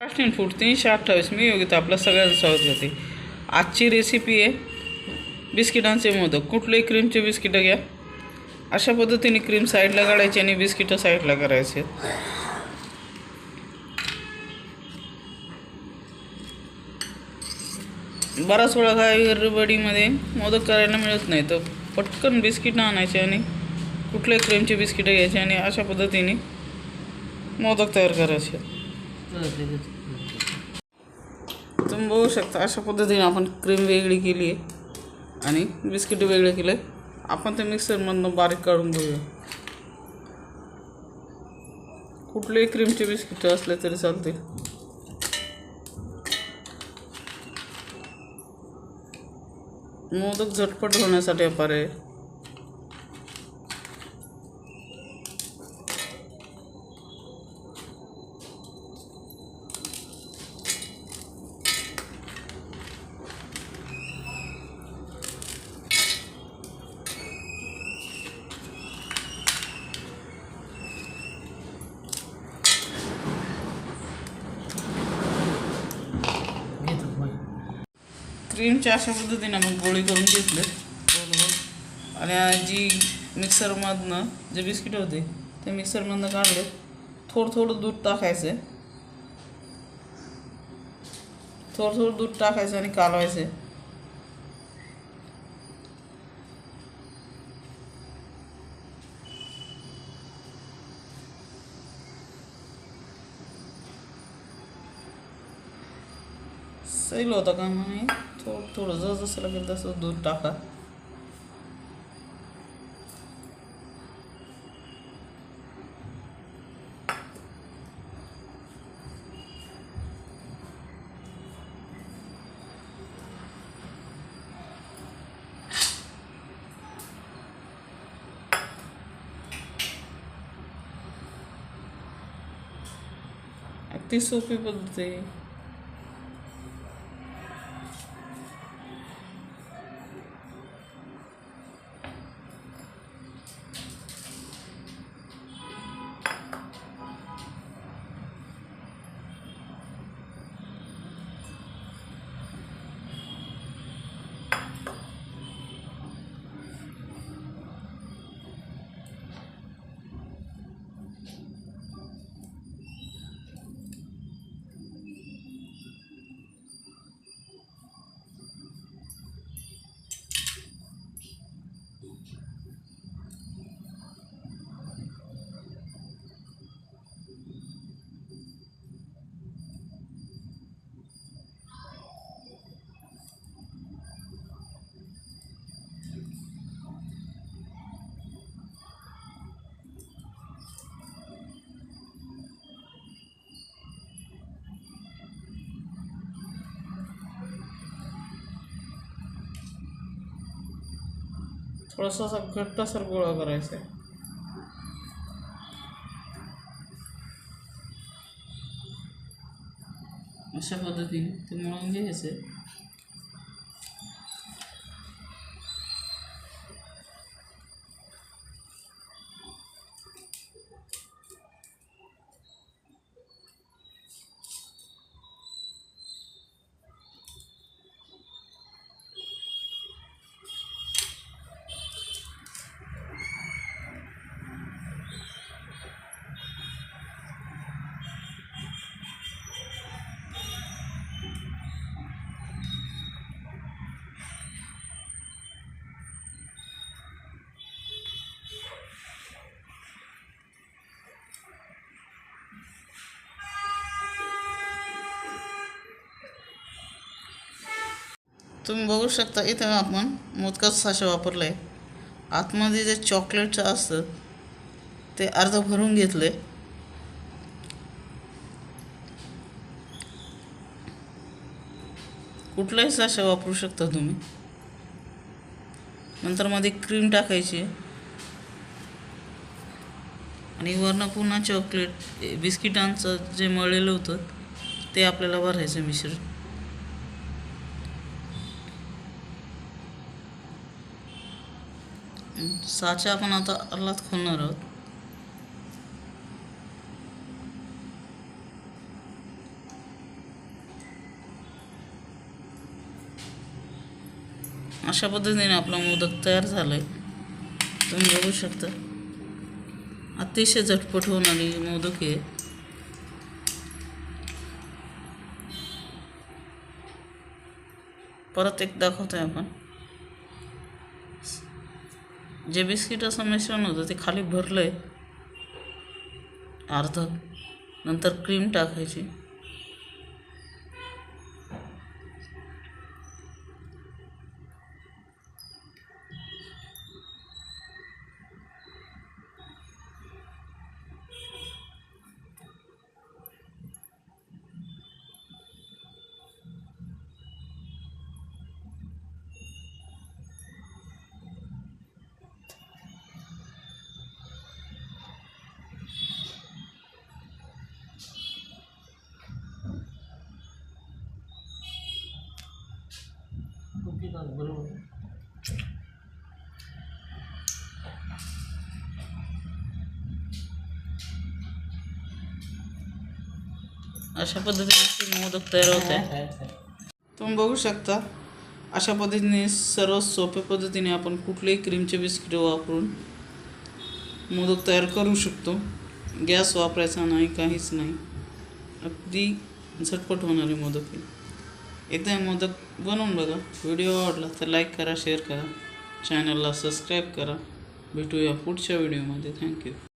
Fast food 328 मी योगिता आपलं सगळ्यांचं स्वागत करते. आजची रेसिपी आहे बिस्किटांचे मोदक. कुठलेही क्रीमचे बिस्किटं घ्या, अशा पद्धतीने क्रीम साईडला काढायची आणि बिस्किटं साईडला करायचे. बराच वेळा काय गडबडीमध्ये मोदक करायला मिळत नाही, तर पटकन बिस्किटं आणायचे आणि कुठल्याही क्रीमचे बिस्किटं घ्यायचे आणि अशा पद्धतीने मोदक तयार करायचे. तुम्ही बघू शकता अशा पद्धतीने आपण क्रीम वेगळी केली आहे आणि बिस्किट वेगळे केले. आपण ते मिक्सरमधून बारीक काढून घेऊया. कुठलेही क्रीमचे बिस्किट असले तरी चालतील. मोदक झटपट होण्यासाठी पर्याय क्रीमच्या अशा पद्धतीने मग गोळी करून घेतले बरोबर. आणि जी मिक्सरमधनं जे बिस्किट होते ते मिक्सरमधनं काढले. थोडं दूध टाकायचं, थोडं दूध टाकायचं आणि कालवायचं. सैल होता का नाही, थोडं जसं लागेल तसं दूध टाका. अगदी सोपी पद्धत आहे. थोडासा असा घट्टसर गोळा करायचा आहे. अशा पद्धतीने ते मळून घ्यायचे. तुम्ही बघू शकता इथं आपण मोदकाचं साचा वापरलं आहे. आतमध्ये जे चॉकलेटचं असतं ते अर्ध भरून घेतलं आहे. कुठलाही साचा वापरू शकता तुम्ही. नंतर मध्ये क्रीम टाकायची आणि वरनं पुन्हा चॉकलेट बिस्किटांचं जे मळलेलं होतं ते आपल्याला भरायचं मिश्रण. साचा आपण आता अर्लात खोलणार आहोत. अशा पद्धतीने आपला मोदक तयार झाला आहे. तुम्ही बघू शकता अतिशय झटपट होणारी मोदक आहे. परत एक दाखवतोय आपण. जे बिस्किटाचं मिश्रण होतं ते खाली भरलं आहे अर्ध. नंतर क्रीम टाकायची. अशा पद्धतीने मोदक तयार होत आहे. तुम्ही बघू शकता अशा पद्धतीने सर्व सोप्या पद्धतीने आपण कुठलेही क्रीमचे बिस्किट वापरून मोदक तयार करू शकतो. गॅस वापरायचा नाही, काहीच नाही. अगदी झटपट होणारे मोदक आहे. एकदा मोदक बनवून बघा. व्हिडिओ आवडला तर लाईक करा, शेअर करा, चॅनलला सबस्क्राईब करा. भेटूया पुढच्या व्हिडिओमध्ये. थँक्यू.